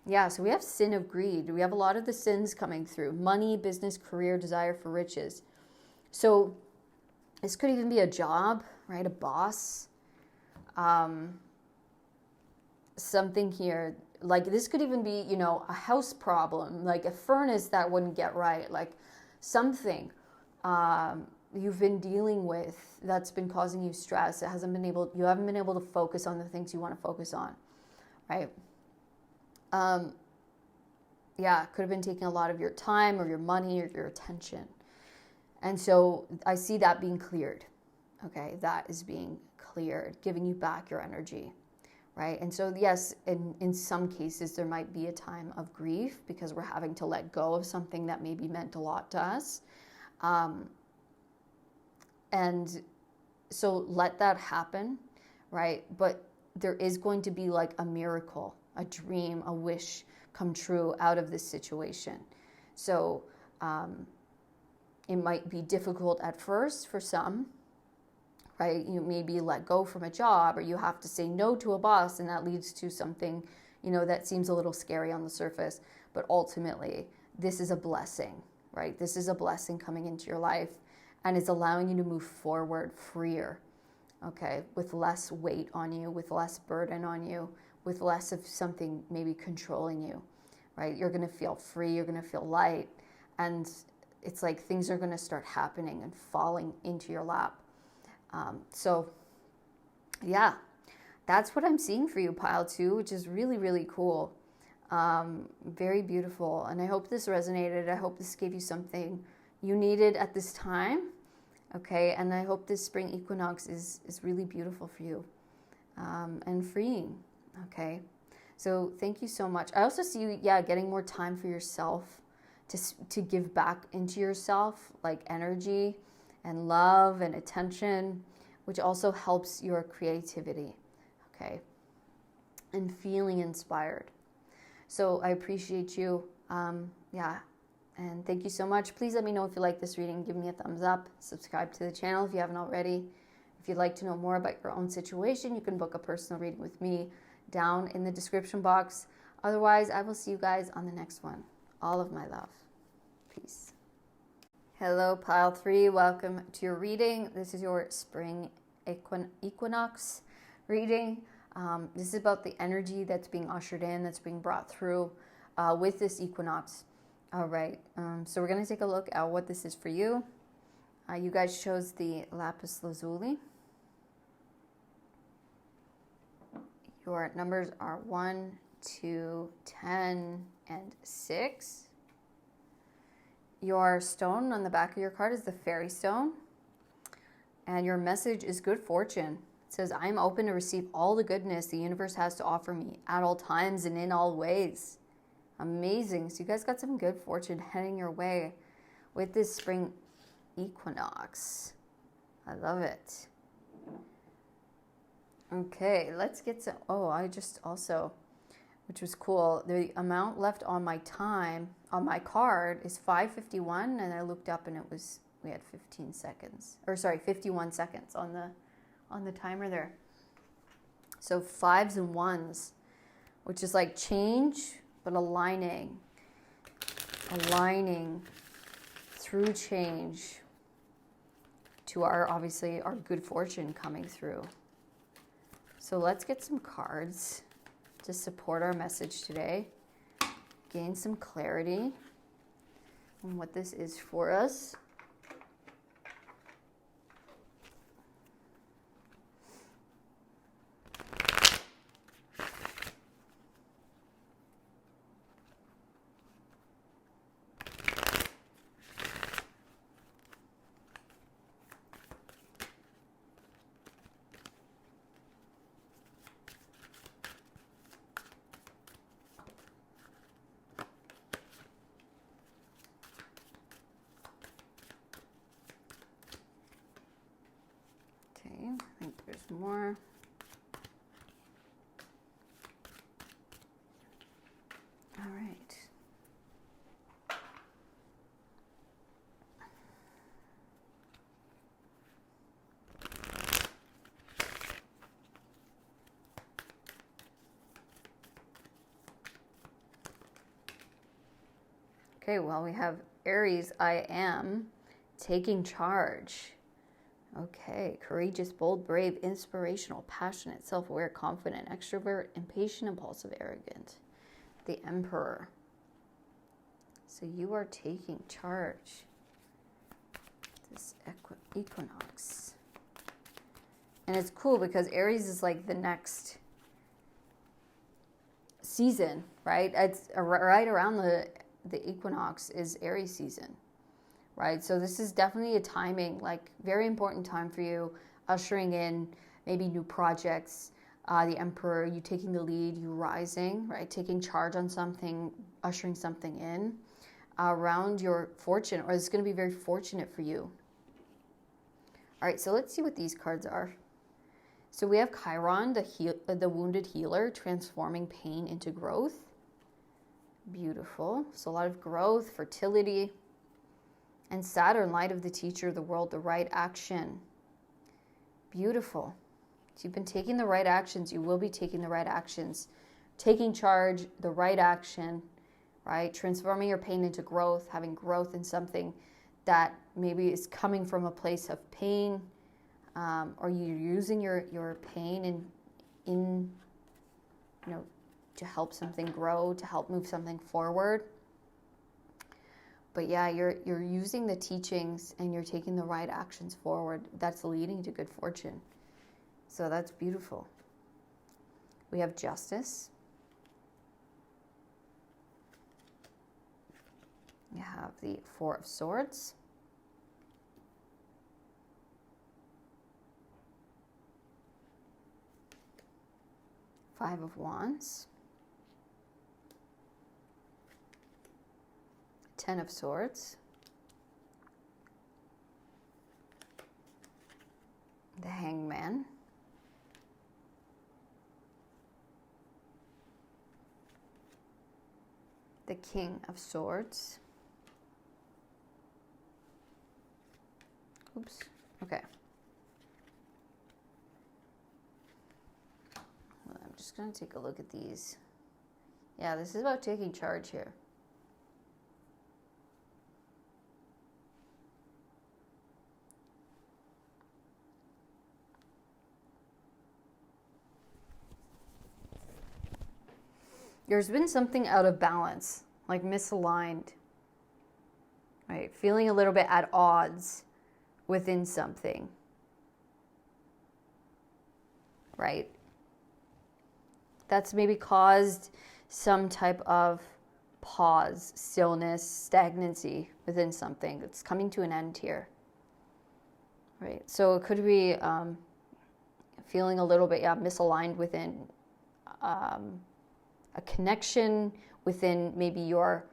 A: Yeah, so we have sin of greed. We have a lot of the sins coming through: money, business, career, desire for riches. So this could even be a job, right? A boss. Something here, like this could even be, a house problem, like a furnace that wouldn't get right, like something you've been dealing with that's been causing you stress. You haven't been able to focus on the things you want to focus on, right? Yeah, it could have been taking a lot of your time or your money or your attention. And so I see that being cleared. Okay, that is being cleared, giving you back your energy, right? And so yes, in some cases there might be a time of grief because we're having to let go of something that maybe meant a lot to us. And so let that happen, right? But there is going to be like a miracle, a dream, a wish come true out of this situation. So it might be difficult at first for some, right? You maybe let go from a job, or you have to say no to a boss, and that leads to something, that seems a little scary on the surface. But ultimately, this is a blessing, right? This is a blessing coming into your life, and it's allowing you to move forward freer, okay? With less weight on you, with less burden on you, with less of something maybe controlling you, right? You're going to feel free, you're going to feel light, and it's like things are going to start happening and falling into your lap. So yeah, that's what I'm seeing for you, pile 2, which is really, really cool. Very beautiful. And I hope this resonated. I hope this gave you something you needed at this time. Okay. And I hope this spring equinox is really beautiful for you, and freeing. Okay. So thank you so much. I also see you, getting more time for yourself to give back into yourself, like energy and love and attention, which also helps your creativity, okay, and feeling inspired. So I appreciate you. And thank you so much. Please let me know if you like this reading. Give me a thumbs up. Subscribe to the channel if you haven't already. If you'd like to know more about your own situation, you can book a personal reading with me down in the description box. Otherwise, I will see you guys on the next one. All of my love. Peace. Hello, pile 3. Welcome to your reading. This is your spring equinox reading. This is about the energy that's being ushered in, that's being brought through with this equinox. All right, so we're going to take a look at what this is for you. You guys chose the lapis lazuli. Your numbers are 1, 2, 10, and 6. Your stone on the back of your card is the fairy stone. And your message is good fortune. It says, I am open to receive all the goodness the universe has to offer me at all times and in all ways. Amazing. So you guys got some good fortune heading your way with this spring equinox. I love it. Okay, let's get some. Oh, I just also, which was cool, the amount left on my time on my card is 5:51, and I looked up and it was, we had 15 seconds, or sorry, 51 seconds on the timer there. So 5s and 1s, which is like change, but aligning through change to our, obviously, our good fortune coming through. So let's get some cards to support our message today. Gain some clarity on what this is for us. I think there's more. All right. Okay, well, we have Aries, I am taking charge. Okay, courageous, bold, brave, inspirational, passionate, self-aware, confident, extrovert, impatient, impulsive, arrogant. The Emperor. So you are taking charge. This equinox. And it's cool because Aries is like the next season, right? It's right around the equinox is Aries season. Right, so this is definitely a timing, like very important time for you, ushering in maybe new projects, the Emperor, you taking the lead, you rising, right, taking charge on something, ushering something in around your fortune, or it's going to be very fortunate for you. All right, so let's see what these cards are. So we have Chiron, the wounded healer, transforming pain into growth. Beautiful. So a lot of growth, fertility. And Saturn, light of the teacher of the world, the right action. Beautiful. So you've been taking the right actions. You will be taking the right actions. Taking charge, the right action, right? Transforming your pain into growth, having growth in something that maybe is coming from a place of pain, or you're using your pain in to help something grow, to help move something forward. But yeah, you're using the teachings and you're taking the right actions forward. That's leading to good fortune. So that's beautiful. We have Justice. You have the Four of Swords. Five of Wands. 10 of Swords, the Hangman, the King of Swords, Oops. Okay. Well, I'm just going to take a look at these. Yeah, this is about taking charge here. There's been something out of balance, like misaligned, right? Feeling a little bit at odds within something, right? That's maybe caused some type of pause, stillness, stagnancy within something that's coming to an end here, right? So it could be feeling a little bit, misaligned within a connection within maybe your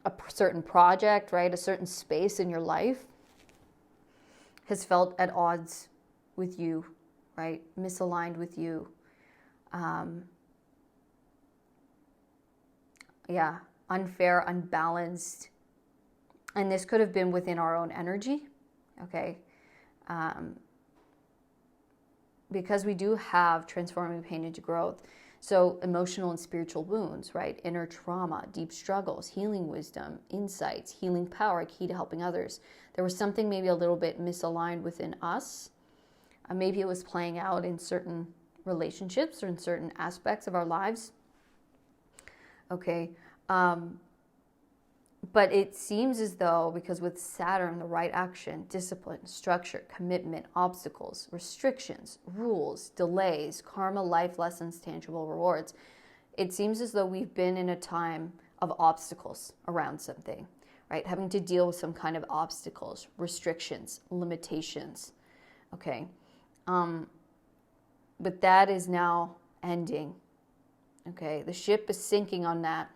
A: a certain project, right? A certain space in your life has felt at odds with you, right? Misaligned with you. Unfair, unbalanced. And this could have been within our own energy, okay? Because we do have transforming pain into growth. So emotional and spiritual wounds, right? Inner trauma, deep struggles, healing wisdom, insights, healing power, key to helping others. There was something maybe a little bit misaligned within us. Maybe it was playing out in certain relationships or in certain aspects of our lives. Okay. But it seems as though, because with Saturn, the right action, discipline, structure, commitment, obstacles, restrictions, rules, delays, karma, life lessons, tangible rewards, it seems as though we've been in a time of obstacles around something, right? Having to deal with some kind of obstacles, restrictions, limitations, okay? But that is now ending, okay? The ship is sinking on that.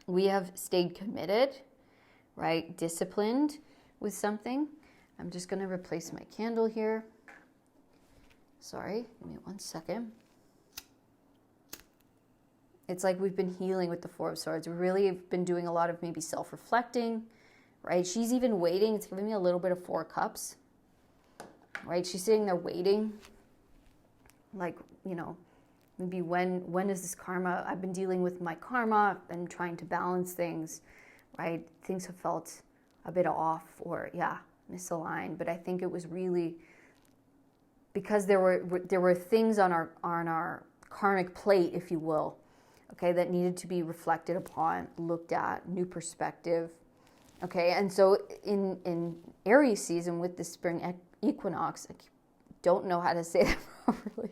A: We have stayed committed, right? Disciplined with something. I'm just going to replace my candle here. Sorry, give me 1 second. It's like we've been healing with the Four of Swords. We really have been doing a lot of maybe self-reflecting, right? She's even waiting. It's giving me a little bit of Four Cups, right? She's sitting there waiting. Like, maybe when is this karma? I've been dealing with my karma and trying to balance things, right? Things have felt a bit off or, misaligned. But I think it was really because there were things on our karmic plate, if you will, okay, that needed to be reflected upon, looked at, new perspective, okay? And so in Aries season with the spring equinox, I don't know how to say that properly.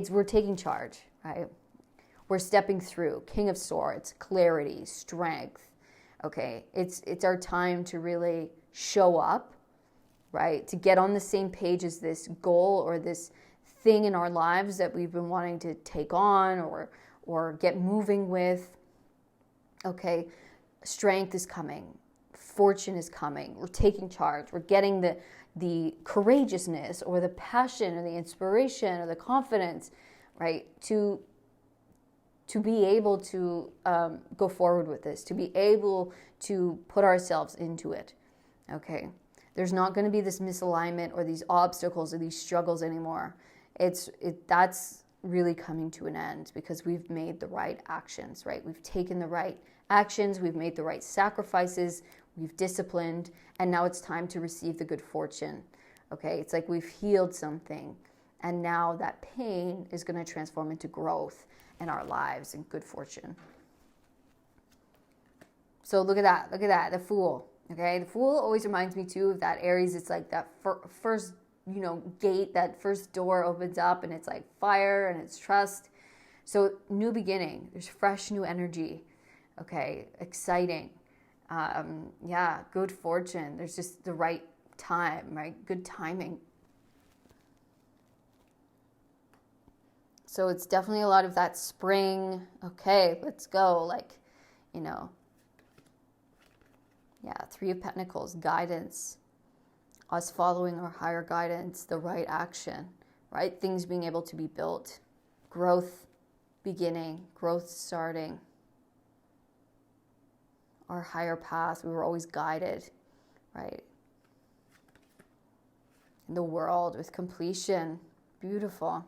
A: We're taking charge, right? We're stepping through. King of Swords, clarity, strength. Okay, it's our time to really show up, right? To get on the same page as this goal or this thing in our lives that we've been wanting to take on or get moving with. Okay, strength is coming. Fortune is coming. We're taking charge. We're getting the courageousness or the passion or the inspiration or the confidence, right, to be able to go forward with this, to be able to put ourselves into it, okay? There's not going to be this misalignment or these obstacles or these struggles anymore. That's really coming to an end because we've made the right actions, right? We've taken the right actions, we've made the right sacrifices, we've disciplined, and now it's time to receive the good fortune, okay? It's like we've healed something, and now that pain is going to transform into growth in our lives and good fortune. So look at that, the Fool, okay? The Fool always reminds me too of that Aries. It's like that first, gate, that first door opens up, and it's like fire and it's trust. So new beginning, there's fresh new energy, okay? Exciting. Good fortune. There's just the right time, right? Good timing. So it's definitely a lot of that spring, okay, let's go, Three of Pentacles, guidance, us following our higher guidance, the right action, right? Things being able to be built, growth beginning, growth starting. Our higher path, we were always guided. right? In the world with completion. Beautiful.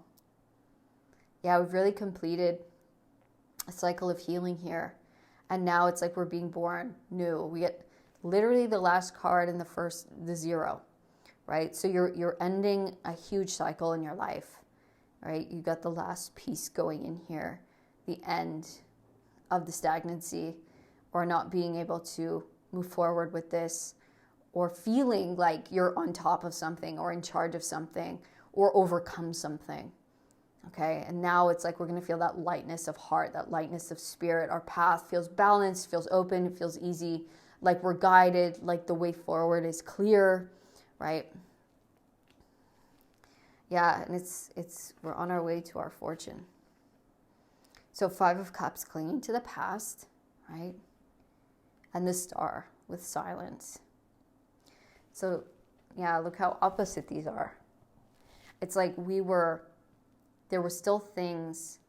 A: Yeah, we've really completed a cycle of healing here. And now it's like we're being born new. We get literally the last card in the 0, right? So you're ending a huge cycle in your life, right? You got the last piece going in here, the end of the stagnancy, or not being able to move forward with this, or feeling like you're on top of something or in charge of something or overcome something. Okay, and now it's like we're going to feel that lightness of heart, that lightness of spirit. Our path feels balanced, feels open, it feels easy, like we're guided, like the way forward is clear, right? Yeah, and we're on our way to our fortune. So 5 of Cups, clinging to the past, right? And the Star with silence. So yeah, look how opposite these are. It's like there were still things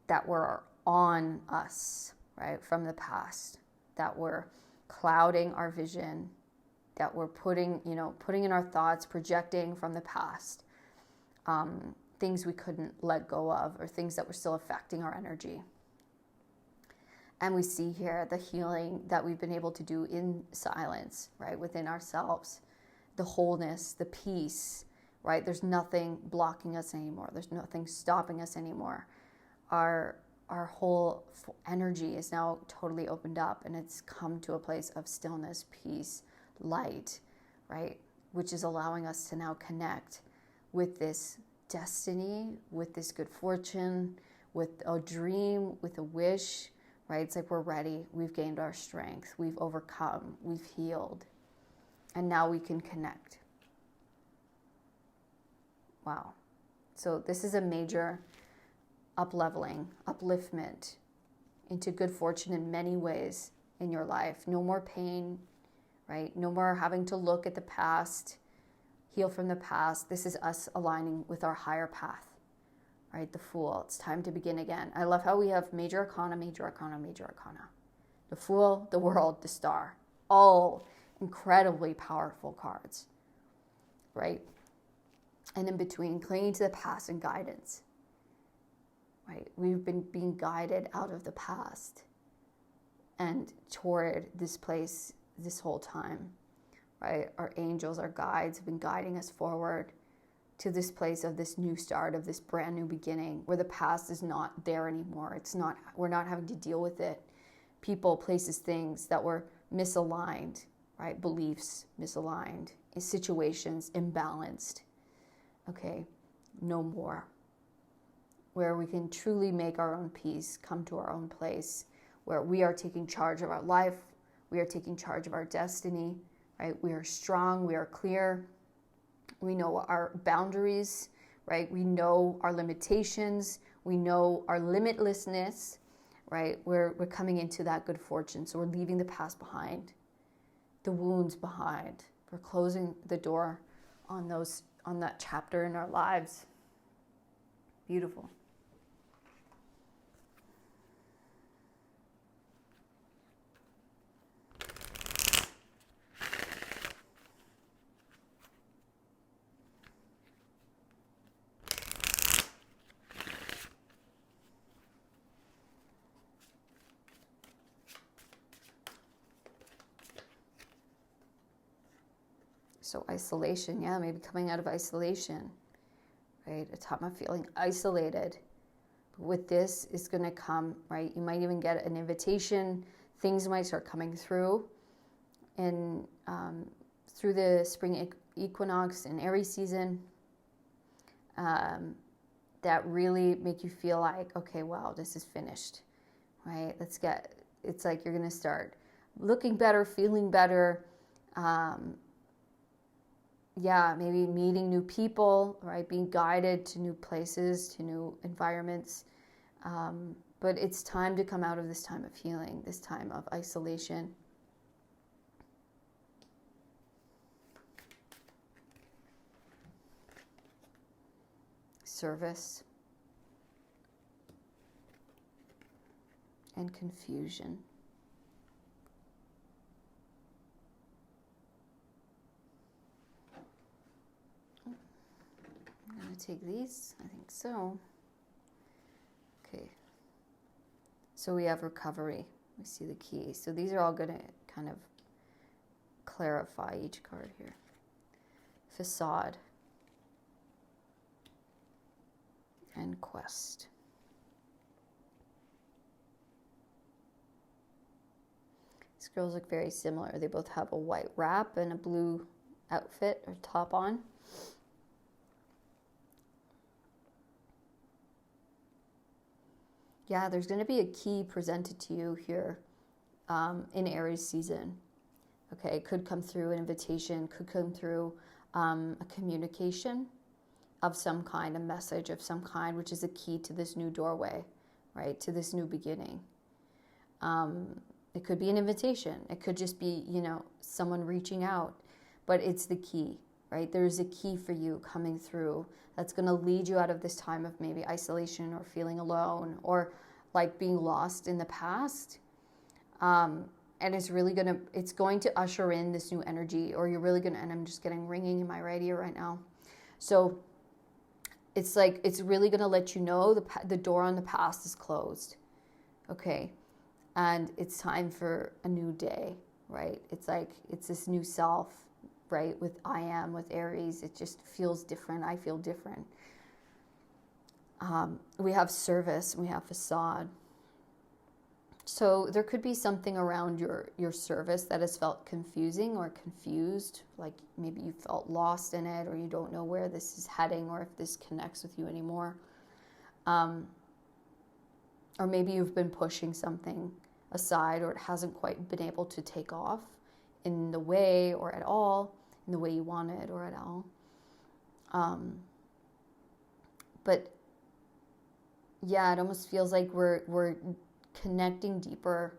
A: that were on us, right, from the past, that were clouding our vision, that were putting in our thoughts, projecting from the past, things we couldn't let go of, or things that were still affecting our energy. And we see here the healing that we've been able to do in silence, right, within ourselves, the wholeness, the peace, right? There's nothing blocking us anymore. There's nothing stopping us anymore. Our whole energy is now totally opened up, and it's come to a place of stillness, peace, light, right? Which is allowing us to now connect with this destiny, with this good fortune, with a dream, with a wish, right? It's like we're ready. We've gained our strength. We've overcome. We've healed. And now we can connect. Wow. So this is a major up-leveling, upliftment into good fortune in many ways in your life. No more pain, right? No more having to look at the past, heal from the past. This is us aligning with our higher path, right? The Fool. It's time to begin again. I love how we have major arcana, major arcana, major arcana. The Fool, the World, the Star. All incredibly powerful cards, right? And in between, clinging to the past and guidance, right? We've been being guided out of the past and toward this place this whole time, right? Our angels, our guides have been guiding us forward to this place of this new start, of this brand new beginning, where the past is not there anymore. We're not having to deal with it. People, places, things that were misaligned, right? Beliefs misaligned, situations imbalanced. Okay, no more. Where we can truly make our own peace, come to our own place, where we are taking charge of our life, we are taking charge of our destiny, right? We are strong, we are clear, we know our boundaries, right? We know our limitations, we know our limitlessness, right? We're coming into that good fortune, so we're leaving the past behind, the wounds behind. We're closing the door on that chapter in our lives. Beautiful. So isolation, yeah, maybe coming out of isolation, right? A time of feeling isolated. But with this is going to come, right? You might even get an invitation. Things might start coming through, and through the spring equinox and Aries season, that really make you feel like, okay, wow, this is finished, right? It's like you're going to start looking better, feeling better. Yeah, maybe meeting new people, right? Being guided to new places, to new environments. But it's time to come out of this time of healing, this time of isolation. Service and confusion. take these? I think so. Okay. So we have recovery. We see the key. So these are all going to kind of clarify each card here. Facade. And quest. These girls look very similar. They both have a white wrap and a blue outfit or top on. Yeah, there's going to be a key presented to you here in Aries season. Okay, it could come through an invitation, could come through a communication of some kind, a message of some kind, which is a key to this new doorway, right, to this new beginning. It could be an invitation. It could just be, you know, someone reaching out, but it's the key, right? There's a key for you coming through that's going to lead you out of this time of maybe isolation or feeling alone or like being lost in the past. And it's really it's going to usher in this new energy, or you're really going to, and I'm just getting ringing in my right ear right now. So it's like, it's really going to let you know the door on the past is closed. Okay. And it's time for a new day, right? It's like, it's this new self, right? With I am, with Aries, it just feels different. I feel different. We have service, we have facade. So there could be something around your service that has felt confusing or confused, like maybe you felt lost in it, or you don't know where this is heading, or if this connects with you anymore. Or maybe you've been pushing something aside, or it hasn't quite been able to take off in the way or at all, in the way you wanted or at all. But yeah, it almost feels like we're connecting deeper,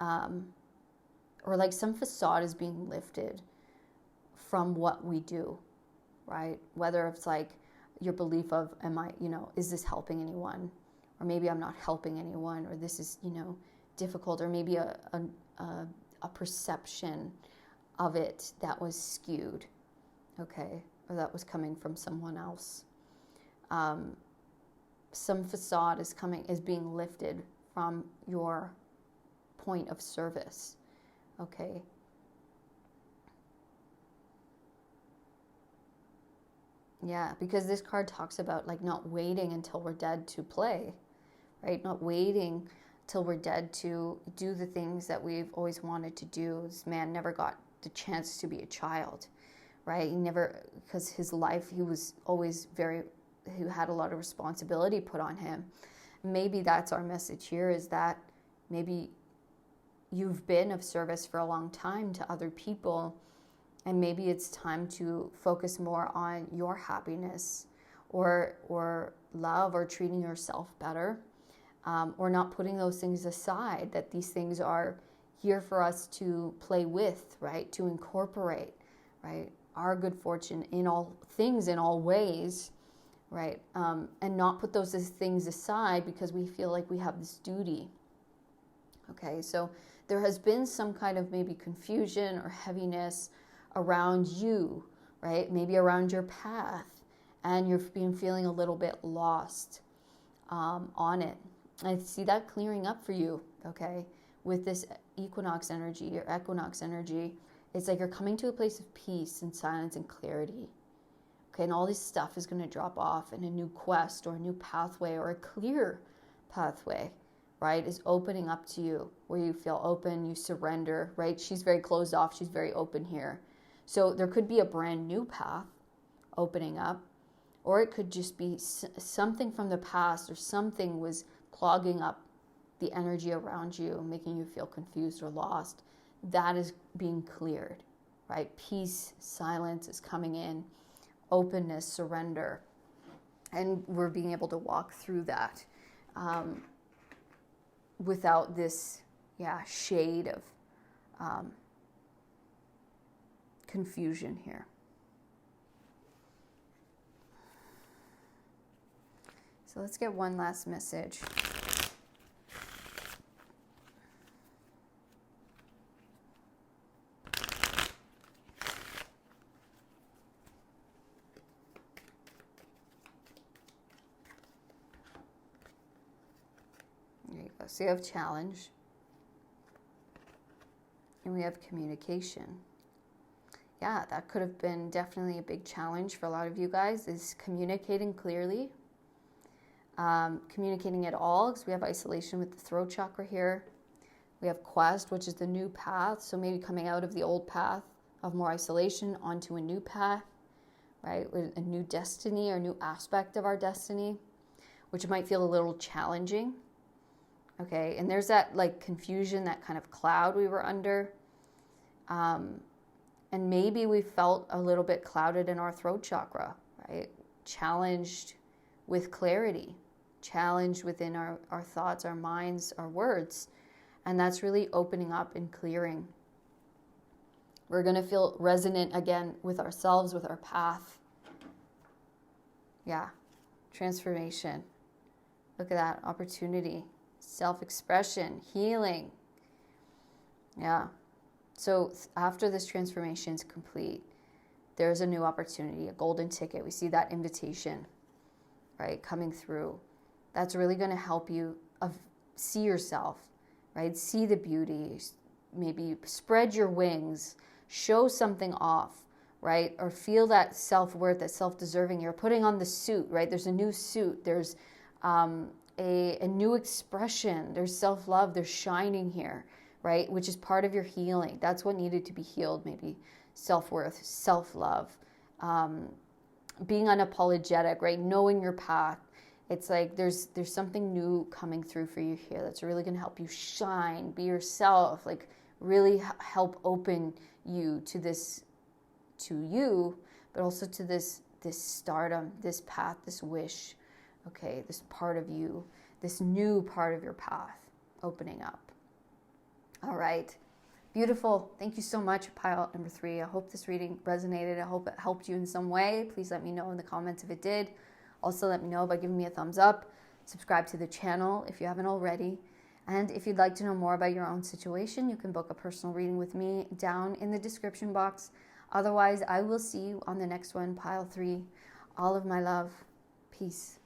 A: or like some facade is being lifted from what we do, right? Whether it's like your belief of, am I, you know, is this helping anyone? Or maybe I'm not helping anyone, or this is, you know, difficult, or maybe a perception of it that was skewed, okay, or that was coming from someone else. Some facade is being lifted from your point of service, okay? Yeah, because this card talks about like not waiting until we're dead to play, right? Not waiting till we're dead to do the things that we've always wanted to do. This man never got the chance to be a child, right? He never, because his life, he was always he had a lot of responsibility put on him. Maybe that's our message here, is that maybe you've been of service for a long time to other people, and maybe it's time to focus more on your happiness or love, or treating yourself better, or not putting those things aside, that these things are here for us to play with, right? To incorporate, right? Our good fortune in all things, in all ways, right? And not put those things aside because we feel like we have this duty. Okay, so there has been some kind of maybe confusion or heaviness around you, right? Maybe around your path, and you've been feeling a little bit lost on it. I see that clearing up for you, okay? With this equinox energy or equinox energy, it's like you're coming to a place of peace and silence and clarity. Okay, and all this stuff is going to drop off, and a new quest or a new pathway or a clear pathway, right, is opening up to you, where you feel open, you surrender, right? She's very closed off. She's very open here. So there could be a brand new path opening up, or it could just be something from the past, or something was clogging up the energy around you, making you feel confused or lost. That is being cleared, right? Peace, silence is coming in. Openness, surrender, and we're being able to walk through that without this, shade of confusion here. So let's get one last message. So you have challenge. And we have communication. Yeah, that could have been definitely a big challenge for a lot of you guys, is communicating clearly. Communicating at all, because we have isolation with the throat chakra here. We have quest, which is the new path. So maybe coming out of the old path of more isolation onto a new path, right? With a new destiny or new aspect of our destiny, which might feel a little challenging. Okay, and there's that like confusion, that kind of cloud we were under. And maybe we felt a little bit clouded in our throat chakra, right? Challenged with clarity, challenged within our thoughts, our minds, our words. And that's really opening up and clearing. We're going to feel resonant again with ourselves, with our path. Yeah, transformation. Look at that, opportunity, self-expression, healing. Yeah. So after this transformation is complete, there's a new opportunity, a golden ticket. We see that invitation, right, coming through. That's really going to help you see yourself, right? See the beauty, maybe spread your wings, show something off, right? Or feel that self-worth, that self-deserving. You're putting on the suit, right? There's a new suit. There's a new expression. There's self-love. There's shining here, right? Which is part of your healing. That's what needed to be healed, maybe self-worth, self-love, being unapologetic, right? Knowing your path. It's like there's something new coming through for you here that's really going to help you shine, be yourself, like really help open you to this, to you, but also to this stardom, this path, this wish, okay, this part of you, this new part of your path opening up. All right. Beautiful. Thank you so much, pile number 3. I hope this reading resonated. I hope it helped you in some way. Please let me know in the comments if it did. Also, let me know by giving me a thumbs up. Subscribe to the channel if you haven't already. And if you'd like to know more about your own situation, you can book a personal reading with me down in the description box. Otherwise, I will see you on the next one, pile 3. All of my love. Peace.